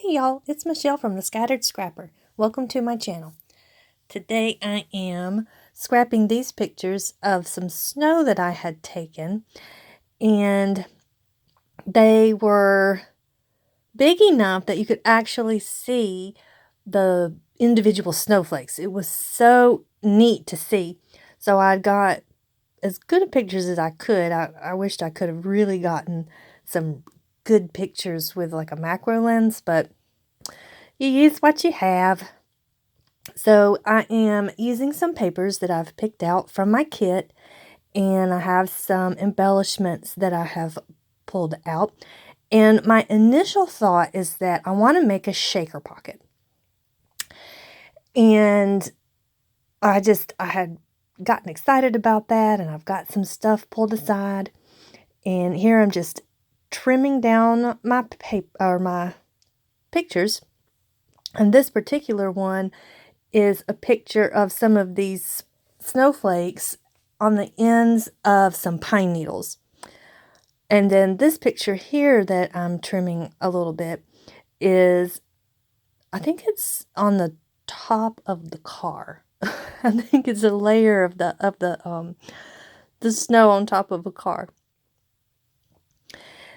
Hey y'all, it's Michelle from the Scattered Scrapper. Welcome to my channel. Today I am scrapping these pictures of some snow that I had taken, and they were big enough that you could actually see the individual snowflakes. It was so neat to see. So I got as good a pictures as I could. I wished I could have really gotten some good pictures with like a macro lens, but you use what you have. So I am using some papers that I've picked out from my kit, and I have some embellishments that I have pulled out. And my initial thought is that I want to make a shaker pocket. And I had gotten excited about that, and I've got some stuff pulled aside. And here I'm just trimming down my paper or my pictures. And this particular one is a picture of some of these snowflakes on the ends of some pine needles. And then this picture here that I'm trimming a little bit is, I think it's on the top of the car. I think it's a layer of the snow on top of a car.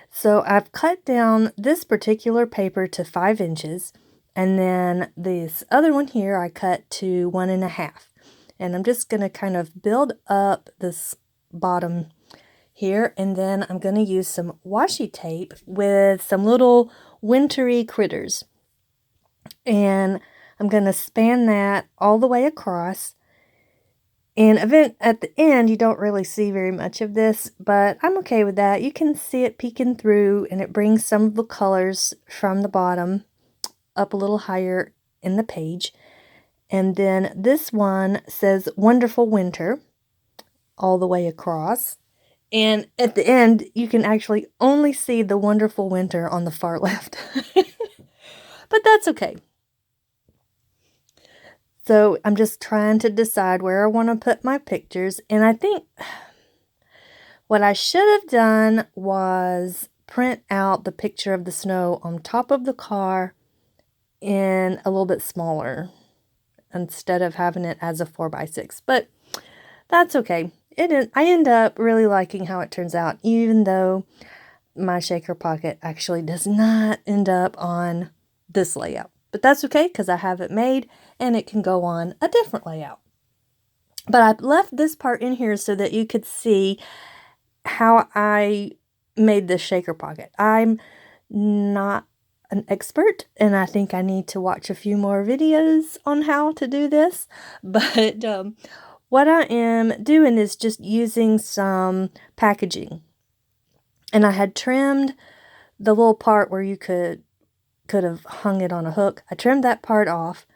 So I've cut down this particular paper to 5 inches. And then this other one here I cut to 1.5. And I'm just going to kind of build up this bottom here. And then I'm going to use some washi tape with some little wintry critters. And I'm going to span that all the way across. And at the end, you don't really see very much of this, but I'm okay with that. You can see it peeking through, and it brings some of the colors from the bottom up a little higher in the page. And then this one says Wonderful Winter all the way across. And at the end, you can actually only see the Wonderful Winter on the far left. But that's okay. So I'm just trying to decide where I want to put my pictures. And I think what I should have done was print out the picture of the snow on top of the car in a little bit smaller instead of having it as a 4x6, but that's okay. I end up really liking how it turns out, even though my shaker pocket actually does not end up on this layout, but that's okay because I have it made and it can go on a different layout. But I left this part in here so that you could see how I made this shaker pocket. I'm not an expert, and I think I need to watch a few more videos on how to do this, but what I am doing is just using some packaging, and I had trimmed the little part where you could have hung it on a hook. I trimmed that part off,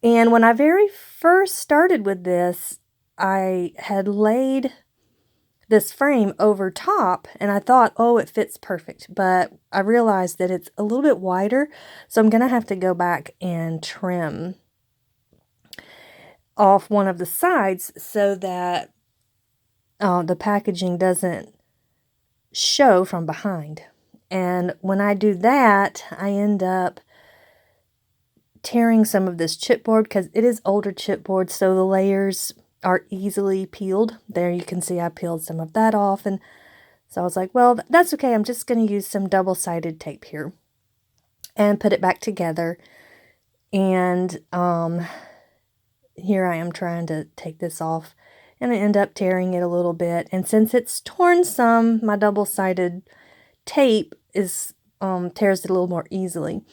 and when I very first started with this, I had laid this frame over top, and I thought, oh, it fits perfect, but I realized that it's a little bit wider, so I'm gonna have to go back and trim off one of the sides so that the packaging doesn't show from behind. And when I do that, I end up tearing some of this chipboard because it is older chipboard, so the layers are easily peeled. There you can see I peeled some of that off, and so I was like, well, that's okay. I'm just going to use some double-sided tape here and put it back together. And here I am trying to take this off, and I end up tearing it a little bit. And since it's torn some, my double-sided tape is tears it a little more easily.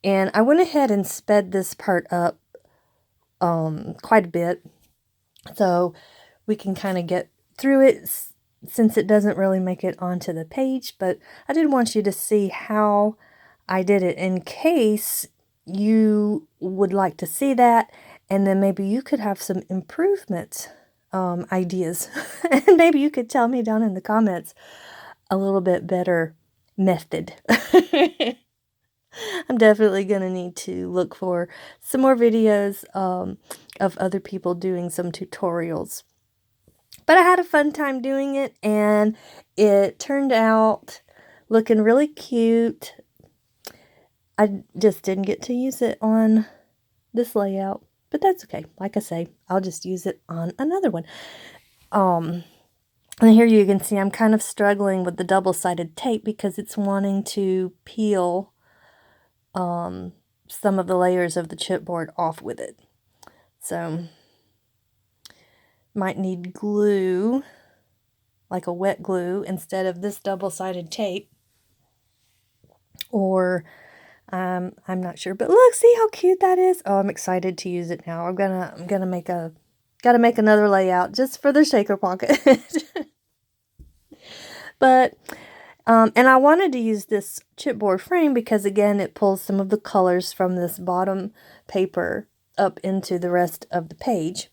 And I went ahead and sped this part up quite a bit, so we can kind of get through it since it doesn't really make it onto the page. But I did want you to see how I did it in case you would like to see that, and then maybe you could have some improvement ideas. And maybe you could tell me down in the comments a little bit better method. I'm definitely going to need to look for some more videos of other people doing some tutorials. But I had a fun time doing it, and it turned out looking really cute. I just didn't get to use it on this layout, but that's okay. Like I say, I'll just use it on another one. And here you can see I'm kind of struggling with the double-sided tape because it's wanting to peel some of the layers of the chipboard off with it. So, might need glue, like a wet glue, instead of this double-sided tape. Or, I'm not sure. But look, see how cute that is? Oh, I'm excited to use it now. I'm gonna make gotta make another layout just for the shaker pocket. But, and I wanted to use this chipboard frame because, again, it pulls some of the colors from this bottom paper up into the rest of the page.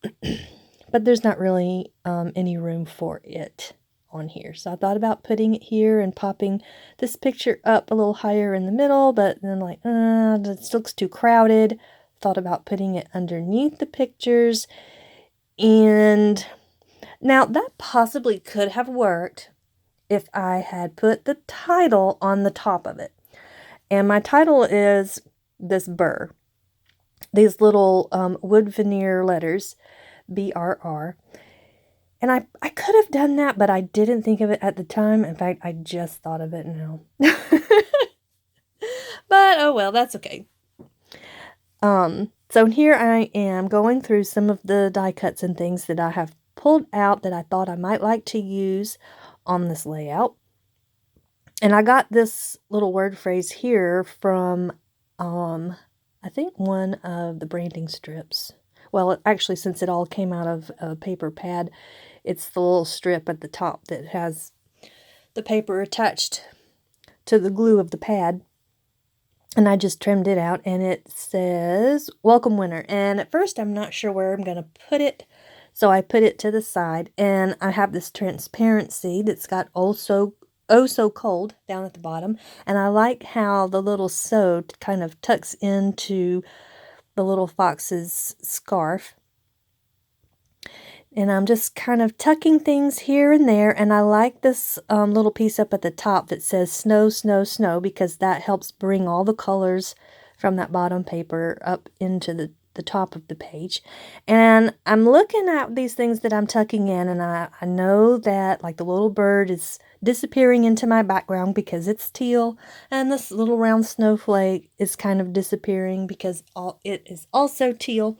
But there's not really any room for it on here. So I thought about putting it here and popping this picture up a little higher in the middle, but then like, this looks too crowded. Thought about putting it underneath the pictures. And now that possibly could have worked if I had put the title on the top of it. And my title is this BRR. These little wood veneer letters, BRR. And I could have done that, but I didn't think of it at the time. In fact, I just thought of it now. But, oh well, that's okay. So here I am going through some of the die cuts and things that I have pulled out that I thought I might like to use on this layout. And I got this little word phrase here from, I think one of the branding strips. Well, actually, since it all came out of a paper pad, it's the little strip at the top that has the paper attached to the glue of the pad. And I just trimmed it out, and it says, "Welcome Winter." And at first, I'm not sure where I'm going to put it, so I put it to the side. And I have this transparency that's got "Oh So Cold" down at the bottom. And I like how the little "so" kind of tucks into the little fox's scarf. And I'm just kind of tucking things here and there. And I like this little piece up at the top that says "Snow, Snow, Snow," because that helps bring all the colors from that bottom paper up into the top of the page. And I'm looking at these things that I'm tucking in, and I know that like the little bird is disappearing into my background because it's teal, and this little round snowflake is kind of disappearing because it is also teal.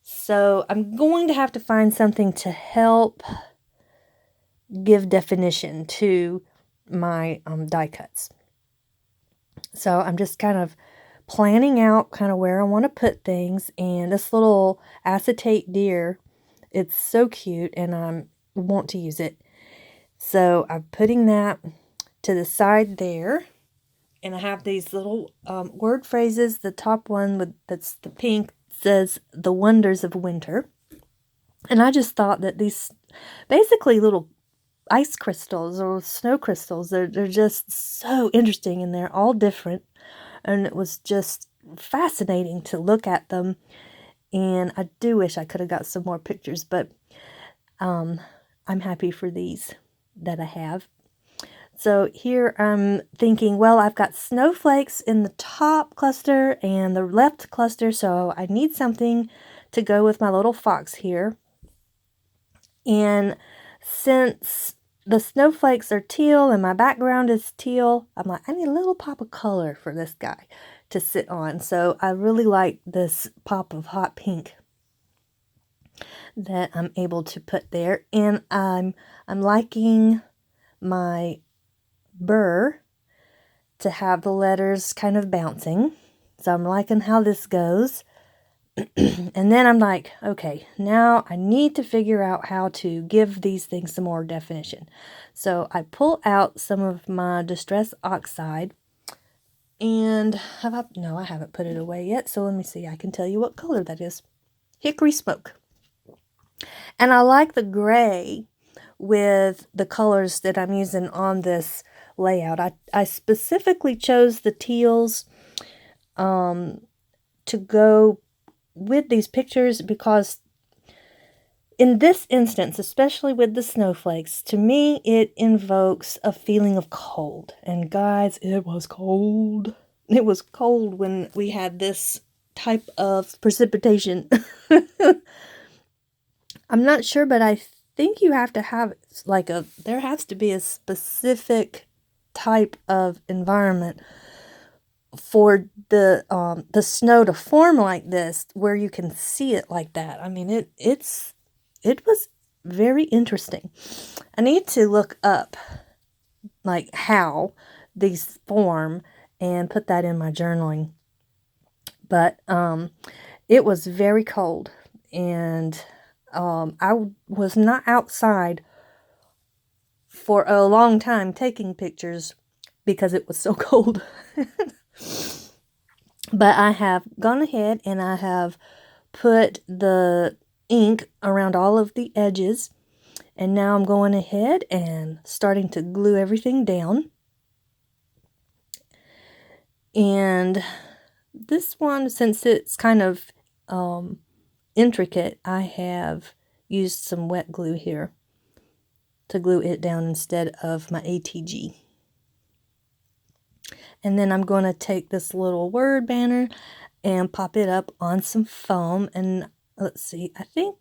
So I'm going to have to find something to help give definition to my die cuts. So I'm just kind of planning out kind of where I want to put things. And this little acetate deer, it's so cute, and I want to use it. So I'm putting that to the side there. And I have these little word phrases. The top one, that's the pink, says "The Wonders of Winter." And I just thought that these basically little ice crystals or snow crystals, they're just so interesting, and they're all different. And it was just fascinating to look at them. And I do wish I could have got some more pictures, but I'm happy for these that I have. So here I'm thinking, well, I've got snowflakes in the top cluster and the left cluster, so I need something to go with my little fox here. And since the snowflakes are teal and my background is teal, I'm like, I need a little pop of color for this guy to sit on. So I really like this pop of hot pink that I'm able to put there. And I'm liking my BRR to have the letters kind of bouncing. So I'm liking how this goes. And then I'm like, okay, now I need to figure out how to give these things some more definition. So I pull out some of my Distress Oxide, and no, I haven't put it away yet. So let me see. I can tell you what color that is. Hickory Smoke. And I like the gray with the colors that I'm using on this layout. I specifically chose the teals to go with these pictures because in this instance, especially with the snowflakes, to me, it invokes a feeling of cold. And guys, it was cold. It was cold when we had this type of precipitation. I'm not sure, but I think you have to have there has to be a specific type of environment for the snow to form like this, where you can see it like that. I mean, it was very interesting. I need to look up like how these form and put that in my journaling. But it was very cold, and I was not outside for a long time taking pictures because it was so cold. But I have gone ahead and I have put the ink around all of the edges, and now I'm going ahead and starting to glue everything down. And this one, since it's kind of intricate, I have used some wet glue here to glue it down instead of my ATG. And then I'm going to take this little word banner and pop it up on some foam. And let's see, I think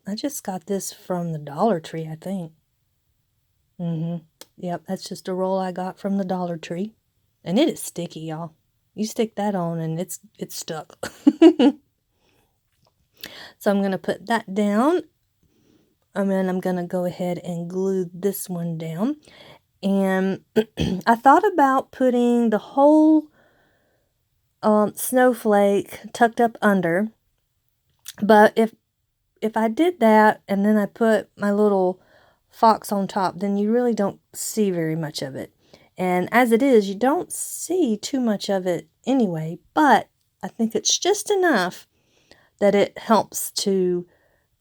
I just got this from the Dollar Tree, I think. Yep, that's just a roll I got from the Dollar Tree. And it is sticky, y'all. You stick that on and it's stuck. So I'm going to put that down. And then I'm going to go ahead and glue this one down. And I thought about putting the whole snowflake tucked up under. But if I did that and then I put my little fox on top, then you really don't see very much of it. And as it is, you don't see too much of it anyway. But I think it's just enough that it helps to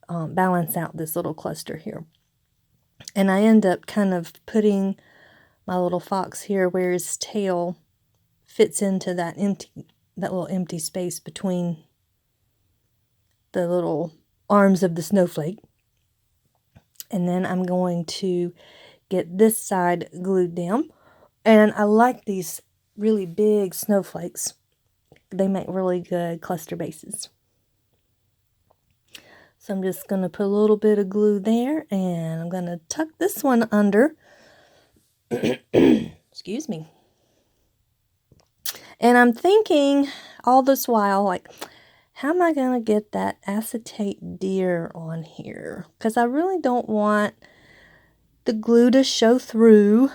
balance out this little cluster here. And I end up kind of putting my little fox here where his tail fits into that little empty space between the little arms of the snowflake. And then I'm going to get this side glued down. And I like these really big snowflakes. They make really good cluster bases. So I'm just going to put a little bit of glue there, and I'm going to tuck this one under. Excuse me. And I'm thinking all this while, like, how am I going to get that acetate deer on here? Because I really don't want the glue to show through.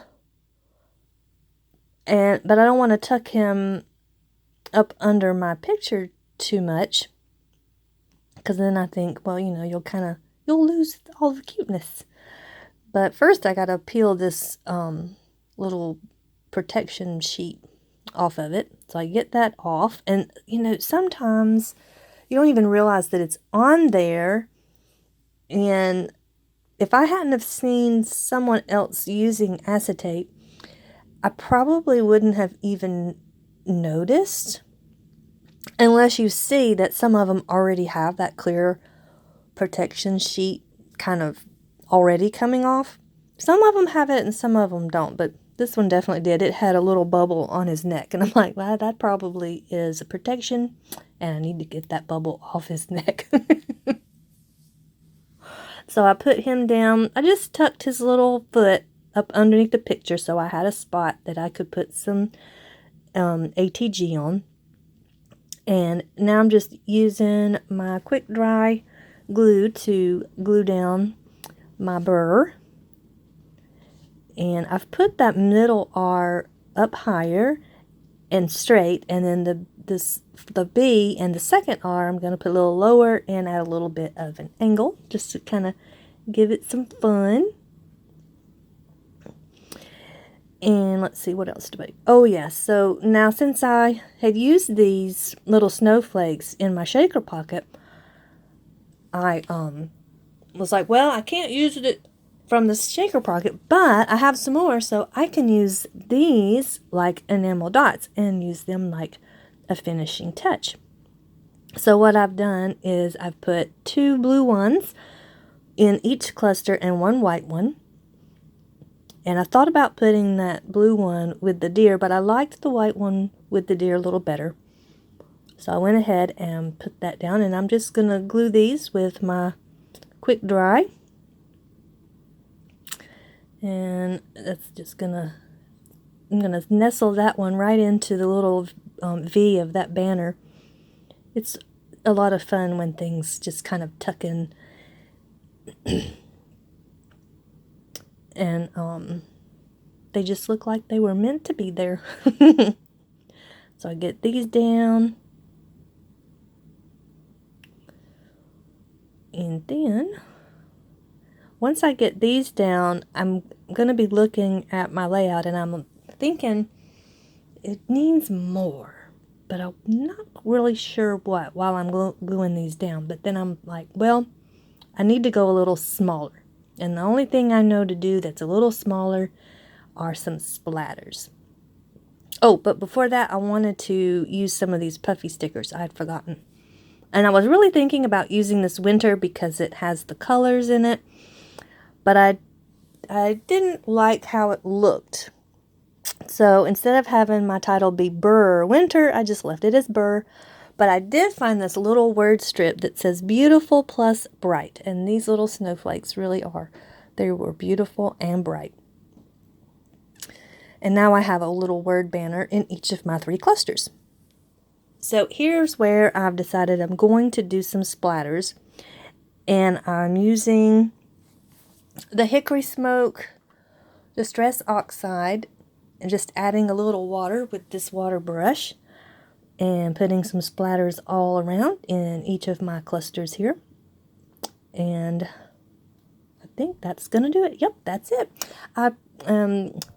But I don't want to tuck him up under my picture too much. Because then I think, well, you know, you'll lose all the cuteness. But first I got to peel this little protection sheet off of it. So I get that off. And, you know, sometimes you don't even realize that it's on there. And if I hadn't have seen someone else using acetate, I probably wouldn't have even noticed. Unless you see that some of them already have that clear protection sheet kind of already coming off. Some of them have it and some of them don't, but this one definitely did. It had a little bubble on his neck, and I'm like, well, that probably is a protection, and I need to get that bubble off his neck. So I put him down. I just tucked his little foot up underneath the picture, so I had a spot that I could put some ATG on. And now I'm just using my quick dry glue to glue down my BRR. And I've put that middle R up higher and straight, and then the B and the second R I'm going to put a little lower and add a little bit of an angle just to kind of give it some fun. And let's see, what else do I... Oh, yeah, so now since I had used these little snowflakes in my shaker pocket, I was like, well, I can't use it from the shaker pocket, but I have some more, so I can use these like enamel dots and use them like a finishing touch. So what I've done is I've put 2 blue ones in each cluster and one white one. And I thought about putting that blue one with the deer, but I liked the white one with the deer a little better. So I went ahead and put that down, and I'm just going to glue these with my quick dry. And that's just I'm going to nestle that one right into the little V of that banner. It's a lot of fun when things just kind of tuck in. And they just look like they were meant to be there. So I get these down. And then, once I get these down, I'm going to be looking at my layout, and I'm thinking it needs more. But I'm not really sure what while I'm gluing these down. But then I'm like, well, I need to go a little smaller. And the only thing I know to do that's a little smaller are some splatters. Oh, but before that, I wanted to use some of these puffy stickers. I had forgotten. And I was really thinking about using this winter because it has the colors in it. But I didn't like how it looked. So instead of having my title be BRR Winter, I just left it as BRR. But I did find this little word strip that says beautiful plus bright. And these little snowflakes really are. They were beautiful and bright. And now I have a little word banner in each of my 3 clusters. So here's where I've decided I'm going to do some splatters. And I'm using the Hickory Smoke Distress Oxide and just adding a little water with this water brush and putting some splatters all around in each of my clusters here. And I think that's going to do it. Yep, that's it.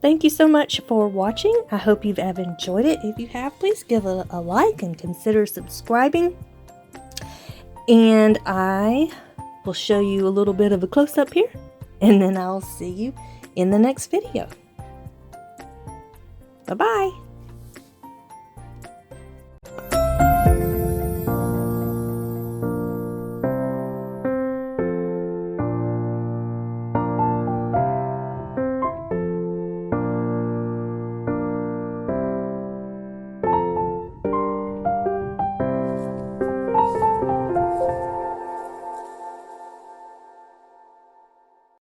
Thank you so much for watching. I hope you have enjoyed it. If you have, please give a like and consider subscribing. And I will show you a little bit of a close-up here. And then I'll see you in the next video. Bye-bye.